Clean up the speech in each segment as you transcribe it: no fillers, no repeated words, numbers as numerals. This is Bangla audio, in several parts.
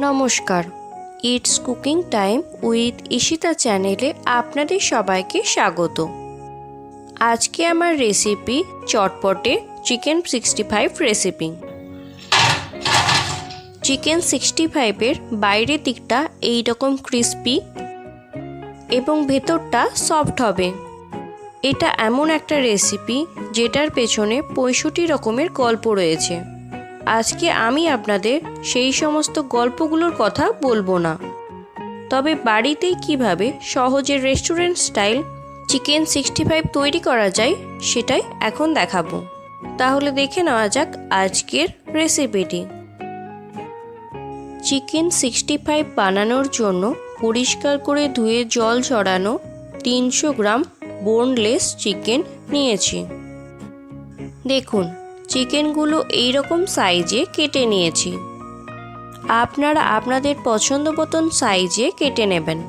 নমস্কার, it's cooking time with Ishita চ্যানেলে আপনাদের সবাইকে স্বাগত। আজকে আমার রেসিপি চটপটে চিকেন 65 রেসিপি। চিকেন 65-এর বাইরের দিকটা এইরকম ক্রিস্পি এবং ভেতরটা সফট হবে। এটা এমন একটা রেসিপি যেটার পেছনে 65 রকমের গল্প রয়েছে। আজকে আমি আপনাদের সেই সমস্ত গল্পগুলোর কথা বলবো না, তবে বাড়িতেই কিভাবে সহজে রেস্টুরেন্ট স্টাইল চিকেন 65 তৈরি করা যায় সেটাই এখন দেখাবো। তাহলে দেখে নেওয়া যাক আজকের রেসিপিটি। চিকেন 65 বানানোর জন্য পরিষ্কার করে ধুয়ে জল ঝরানো 300 গ্রাম বোনলেস চিকেন নিয়েছি। দেখুন, চিকেনগুলো এইরকম সাইজে কেটে নিয়েছি। আপনারা আপনাদের পছন্দ মতন সাইজে কেটে নেবেন।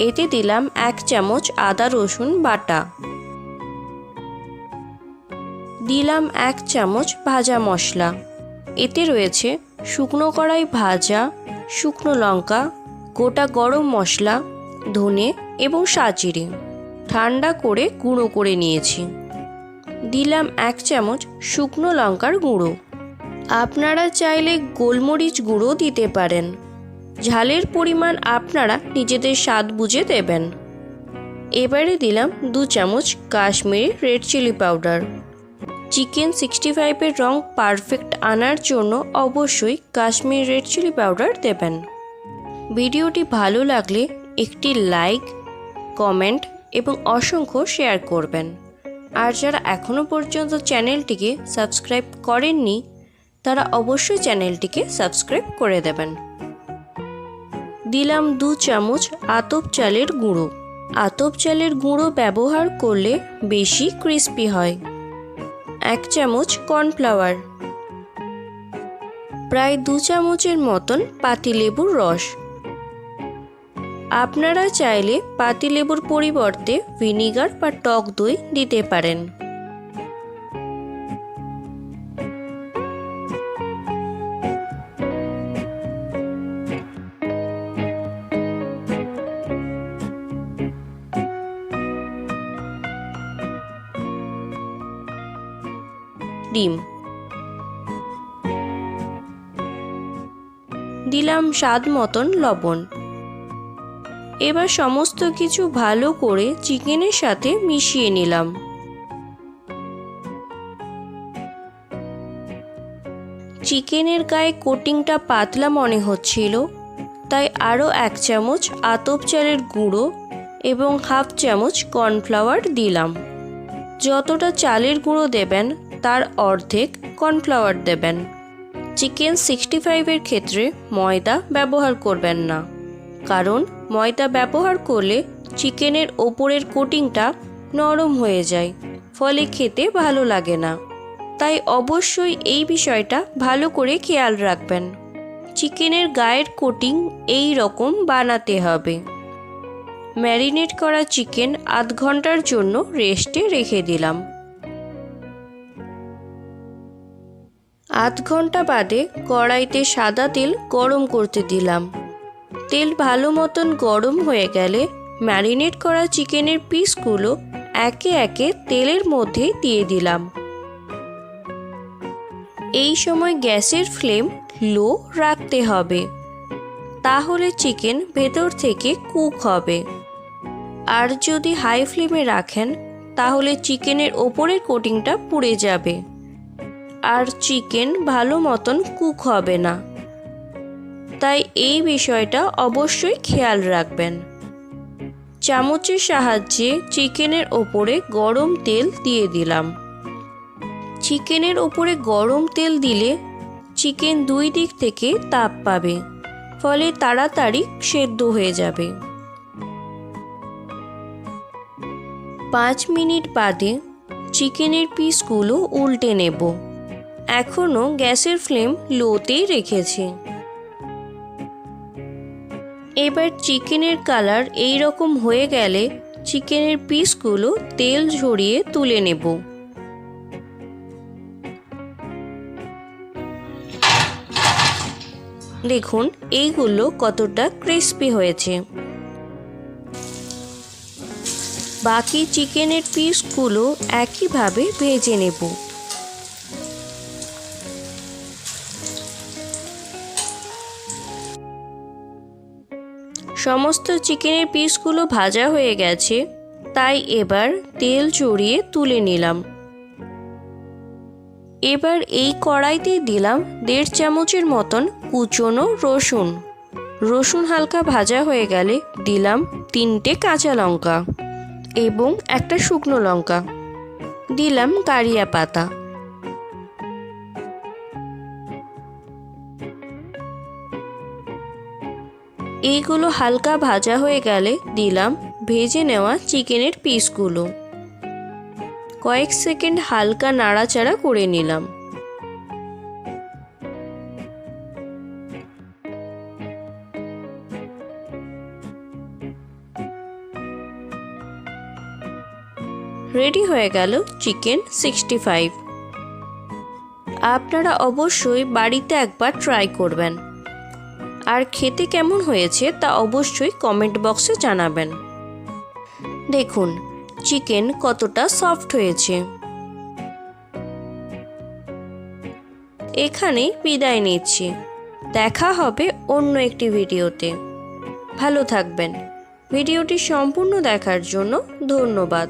এতে দিলাম 1 চামচ আদা রসুন বাটা, দিলাম 1 চামচ ভাজা মশলা। এতে রয়েছে শুকনো কড়াই ভাজা শুকনো লঙ্কা, গোটা গরম মশলা, ধনে এবং সাজিরে ঠান্ডা করে গুঁড়ো করে নিয়েছি। দিলাম 1 চামচ শুকনো লঙ্কার গুঁড়ো। আপনারা চাইলে গোলমরিচ গুঁড়ো দিতে পারেন। ঝালের পরিমাণ আপনারা নিজেদের স্বাদ বুঝে দেবেন। এবারে দিলাম 2 চামচ Kashmiri red chilli powder. Chicken 65-এর রং পারফেক্ট আনার জন্য অবশ্যই কাশ্মীরি রেড চিলি পাউডার দেবেন। ভিডিওটি ভালো লাগলে একটি লাইক, কমেন্ট এবং অসংখ্য শেয়ার করবেন। আর যারা এখনও পর্যন্ত চ্যানেলটিকে সাবস্ক্রাইব করেননি তারা অবশ্যই চ্যানেলটিকে সাবস্ক্রাইব করে দেবেন। দিলাম 2 চামচ আতপ চালের গুঁড়ো। আতপ চালের গুঁড়ো ব্যবহার করলে বেশি ক্রিস্পি হয়। 1 চামচ কর্নফ্লাওয়ার, প্রায় 2 চামচের মতন পাতিলেবুর রস। আপনারা চাইলে পাতিলেবুর পরিবর্তে ভিনিগার বা টক দই দিতে পারেন। ডিম দিলাম স্বাদ মতন লবণ। এবার সমস্ত কিছু ভালো করে চিকেনের সাথে মিশিয়ে নিলাম। চিকেনের গায়ে কোটিংটা পাতলা মনে হচ্ছিল, তাই আরও 1 চামচ আতপ চালের গুঁড়ো এবং 1/2 চামচ কর্নফ্লাওয়ার দিলাম। যতটা চালের গুঁড়ো দেবেন তার অর্ধেক কর্নফ্লাওয়ার দেবেন। চিকেন 65-এর ক্ষেত্রে ময়দা ব্যবহার করবেন না, কারণ ময়দা ব্যবহার করলে চিকেনের ওপরের কোটিংটা নরম হয়ে যায়, ফলে খেতে ভালো লাগে না। তাই অবশ্যই এই বিষয়টা ভালো করে খেয়াল রাখবেন। চিকেনের গায়ের কোটিং এই রকম বানাতে হবে। ম্যারিনেট করা চিকেন আধ ঘন্টার জন্য রেস্টে রেখে দিলাম। আধ ঘন্টা বাদে কড়াইতে সাদা তেল গরম করতে দিলাম। তেল ভালো মতন গরম হয়ে গেলে ম্যারিনেট করা চিকেনের পিসগুলো একে একে তেলের মধ্যে দিয়ে দিলাম। এই সময় গ্যাসের ফ্লেম লো রাখতে হবে, তাহলে চিকেন ভেতর থেকে কুক হবে। আর যদি হাই ফ্লেমে রাখেন তাহলে চিকেনের ওপরের কোটিংটা পুড়ে যাবে আর চিকেন ভালো মতন কুক হবে না। তাই এই বিষয়টা অবশ্যই খেয়াল রাখবেন। চামচের সাহায্যে চিকেনের ওপরে গরম তেল দিয়ে দিলাম। চিকেনের ওপরে গরম তেল দিলে চিকেন 2 দিক থেকে তাপ পাবে, ফলে তাড়াতাড়ি সেদ্ধ হয়ে যাবে। 5 মিনিট বাদে চিকেনের পিসগুলো উল্টে নেব। এখনও গ্যাসের ফ্লেম লোতেই রেখেছি। এবার চিকেনের কালার এই রকম হয়ে গেলে চিকেনের পিসগুলো তেল ঝরিয়ে তুলে নেব। দেখুন এইগুলো কতটা ক্রিস্পি হয়েছে। বাকি চিকেনের পিসগুলো একইভাবে ভেজে নেব। সমস্ত চিকেনের পিসগুলো ভাজা হয়ে গেছে, তাই এবার তেল ঝরিয়ে তুলে নিলাম। এবার এই কড়াইতে দিলাম 1.5 চামচের মতন কুচনো রসুন। রসুন হালকা ভাজা হয়ে গেলে দিলাম 3টে কাঁচা লঙ্কা এবং একটা শুকনো লঙ্কা। দিলাম কারিয়া পাতা। এইগুলো হালকা ভাজা হয়ে গেলে দিলাম ভেজে নেওয়া চিকেনের পিসগুলো। কয়েক সেকেন্ড হালকা নাড়াচাড়া করে নিলাম। রেডি হয়ে গেল চিকেন 65। আপনারা অবশ্যই বাড়িতে একবার ট্রাই করবেন, আর খেতে কেমন হয়েছে তা অবশ্যই কমেন্ট বক্সে জানাবেন। দেখুন চিকেন কতটা সফট হয়েছে। এখানেই বিদায় নিচ্ছি। দেখা হবে অন্য একটি ভিডিওতে। ভালো থাকবেন। ভিডিওটি সম্পূর্ণ দেখার জন্য ধন্যবাদ।